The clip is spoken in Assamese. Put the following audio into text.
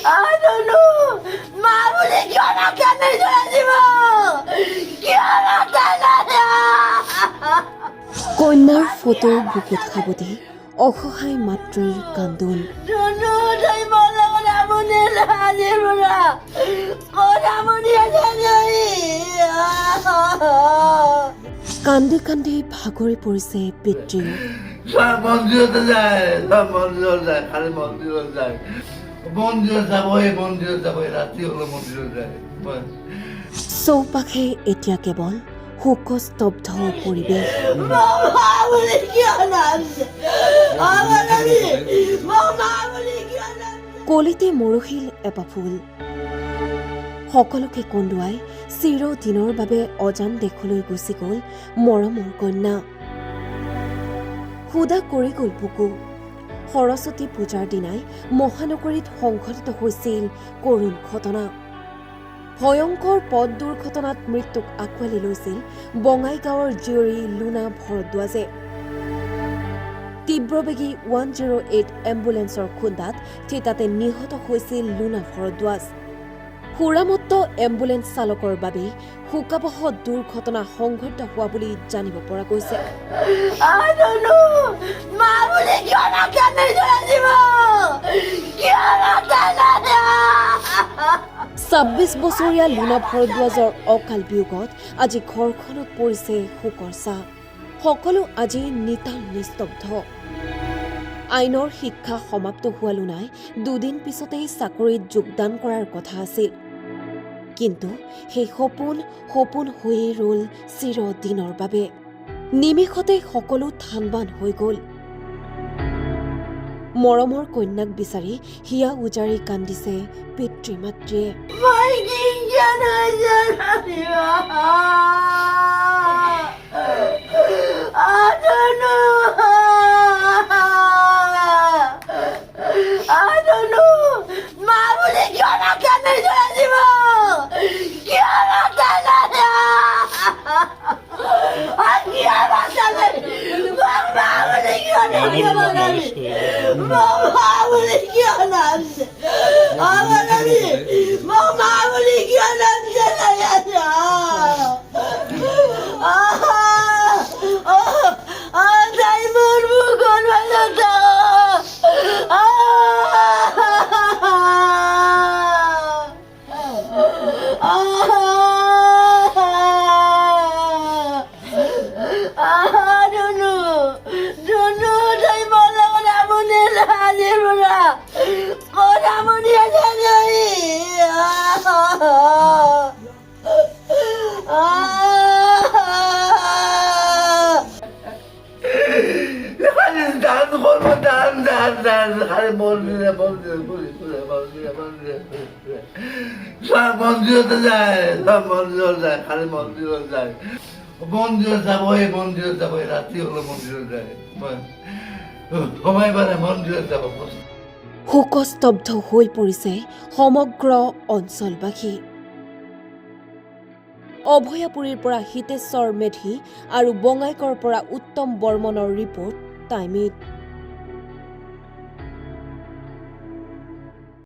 I don't know. মা বলে কিয় না কানে ধৰে দিব কিয় না কানে কন্যাৰ ফটো বুকুত সাৱটি অসহায় মাতৃৰ কান্দোন ধনু তাই বলে বলে মনে লাগে বলা ওৰা মনে জানি কান্দি কান্দি ভাগৰি পৰিছে পিতৃও সব মন্দিৰতে যায় সব মন্দিৰত যায় খালি মন্দিৰত যায় মন্দিৰত যাব ৰাতি হলে মন্দিৰত যায় চৌপাশে এতিয়া কেৱল শোকস্তব্ধ পৰিৱেশ মা বলে কিয় না আমাৰ আমি মা বলে কিয় না কলিতে মৰহিল এপাহ ফুল সকলোকে কন্দুৱাই চিৰদিনৰ বাবে অজান দেশলৈ গুচি গ'ল মৰমৰ কন্যা সুদা কৰি গ'ল বুকু সৰস্বতী পূজাৰ দিনাই মহানগৰীত সংঘটিত হৈছিল কৰুণ ঘটনা ভয়ংকৰ পথ দুৰ্ঘটনাত মৃত্যুক আঁকোৱালি লৈছিল বঙাইগাঁৱৰ জীয়ৰী লুনা ভৰদ্বাজে তীব্ৰবেগী 108 এম্বুলেন্সৰ খুন্দাত থিতাতে নিহত হৈছিল লুনা ভৰদ্বাজ সুৰামত্ত এম্বুলেন্স চালকৰ বাবে শোকাবহ দুৰ্ঘটনা সংঘটিত হোৱা বুলি জানিব পৰা গৈছে I don't know. মা বলে কিয় না কানে ধরে দিব কিয় না কানে ২৬ বছৰীয়া লুনা ভৰদ্বাজৰ অকাল বিয়োগত আজি ঘৰখনত পৰিছে শোকৰ ছাঁ সকলো আজি নিতাল নিস্তব্ধ আইনৰ শিক্ষা সমাপ্ত হোৱা লুনাই দুদিন পিছতেই চাকৰিত যোগদান কৰাৰ কথা আছিল কিন্তু সেই সপোন হৈয়ে ৰ'ল চিৰদিনৰ বাবে নিমিষতে সকলো থানবান হৈ গ'ল মৰমৰ কন্যাক বিচাৰি হিয়া উজাৰি কান্দিছে পিতৃ মাতৃয়ে মই কি জানো জানিবা I don't know. I don't know. মা বলে কিয় না কানে ধরে দিব কিয় না কানে কিয় না কানে মা বলে কিয় না মা বলে কিয় না আমার আমি মা বলে কিয় না তাই মরবো কোন ভালো তো তাই বলে বলে মনে লাগে বলা ওরা মনে জানি দান করবো দান খালি সব মন্দিরতে যায় সব মন্দিরত যায় খালি মন্দিৰত যায় মন্দিৰত যাব ৰাতি হলে মন্দিৰত যায় সময় পালে মন্দিৰত যাব শোকস্তব্ধ হৈ পৰিছে সমগ্ৰ অঞ্চলবাসী অভয়াপুৰীৰ পৰা হিতেশ্বৰ মেধি আৰু বঙাইকৰ পৰা উত্তম বৰ্মনৰ ৰিপৰ্ট টাইম 8